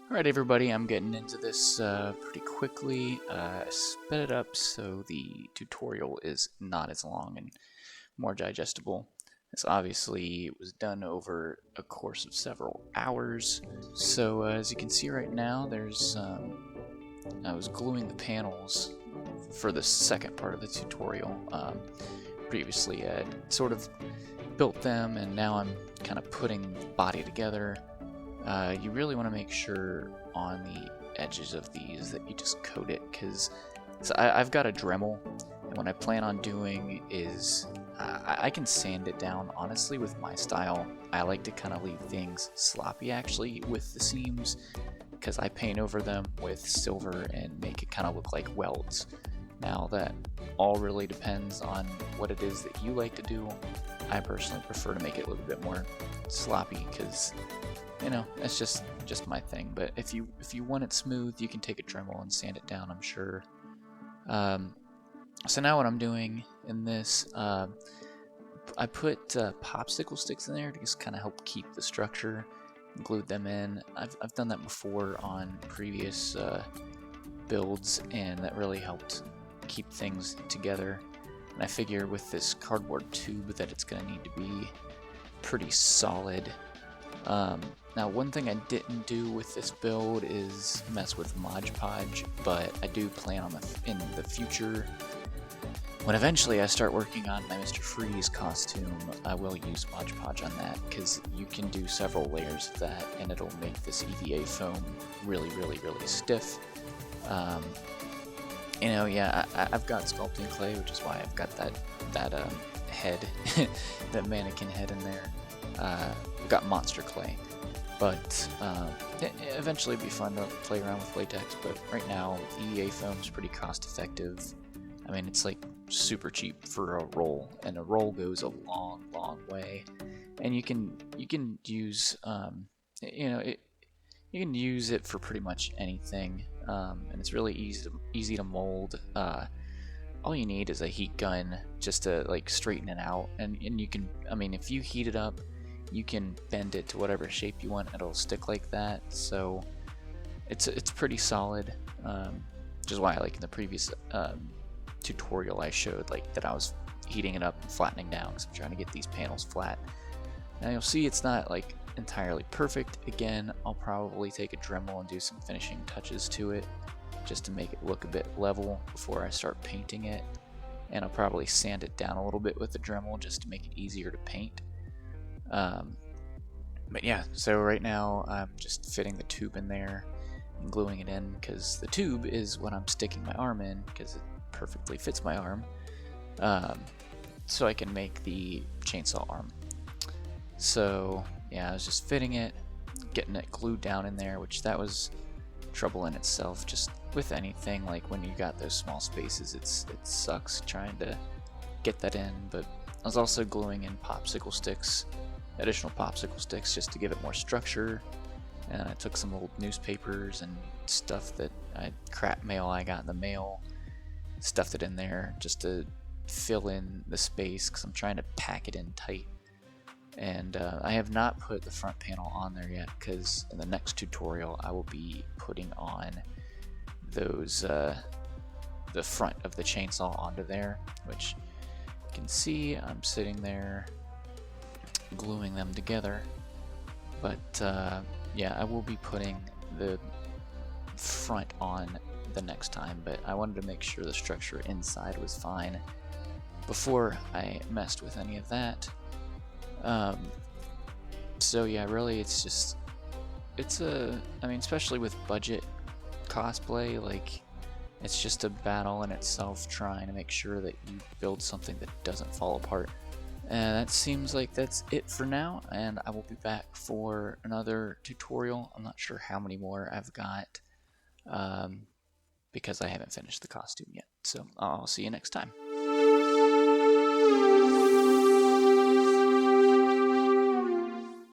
Alright everybody, I'm getting into this pretty quickly. Sped it up so the tutorial is not as long and more digestible. This obviously was done over a course of several hours. So as you can see right now, there's I was gluing the panels for the second part of the tutorial. Previously I had sort of built them, and now I'm kind of putting the body together. You really want to make sure on the edges of these that you just coat it, because I've got a Dremel, and what I plan on doing is I can sand it down. Honestly, with my style, I like to kind of leave things sloppy actually with the seams, because I paint over them with silver and make it kind of look like welds. Now that all really depends on what it is that you like to do. I personally prefer to make it a little bit more sloppy, because you know, that's just my thing. But if you want it smooth, you can take a Dremel and sand it down, I'm sure. So now what I'm doing in this, I put popsicle sticks in there to just kind of help keep the structure, and glued them in. I've done that before on previous builds, and that really helped keep things together. And I figure with this cardboard tube that it's going to need to be pretty solid. Now, one thing I didn't do with this build is mess with Mod Podge, but I do plan on in the future, when eventually I start working on my Mr. Freeze costume, I will use Mod Podge on that, because you can do several layers of that, and it'll make this EVA foam really stiff. You know, yeah, I've got sculpting clay, which is why I've got that head, that mannequin head in there. I've got monster clay, but eventually it'd be fun to play around with latex. But right now, EVA foam is pretty cost effective. I mean, it's like super cheap for a roll, and a roll goes a long way. And you can use you know, you can use it for pretty much anything, and it's really easy to mold. All you need is a heat gun just to like straighten it out, and you can, I mean, if you heat it up, you can bend it to whatever shape you want, it'll stick like that. So it's pretty solid, which is why, like in the previous tutorial, I showed like that I was heating it up and flattening down, because I'm trying to get these panels flat. Now you'll see it's not like entirely perfect. Again, I'll probably take a Dremel and do some finishing touches to it just to make it look a bit level before I start painting it, and I'll probably sand it down a little bit with the Dremel just to make it easier to paint. But yeah, so right now I'm just fitting the tube in there and gluing it in, because the tube is what I'm sticking my arm in, because it perfectly fits my arm, so I can make the chainsaw arm. So yeah, I was just fitting it, getting it glued down in there, which that was trouble in itself. Just with anything, like when you got those small spaces, it sucks trying to get that in. But I was also gluing in popsicle sticks, additional popsicle sticks, just to give it more structure. And I took some old newspapers and stuff that crap mail I got in the mail, stuffed it in there just to fill in the space, because I'm trying to pack it in tight. And I have not put the front panel on there yet, because in the next tutorial I will be putting on those the front of the chainsaw onto there, which you can see I'm sitting there gluing them together. But yeah, I will be putting the front on the next time, but I wanted to make sure the structure inside was fine before I messed with any of that. So yeah, really it's I mean, especially with budget cosplay, like, it's just a battle in itself trying to make sure that you build something that doesn't fall apart. And that seems like that's it for now, and I will be back for another tutorial. I'm not sure how many more I've got, because I haven't finished the costume yet. So I'll see you next time.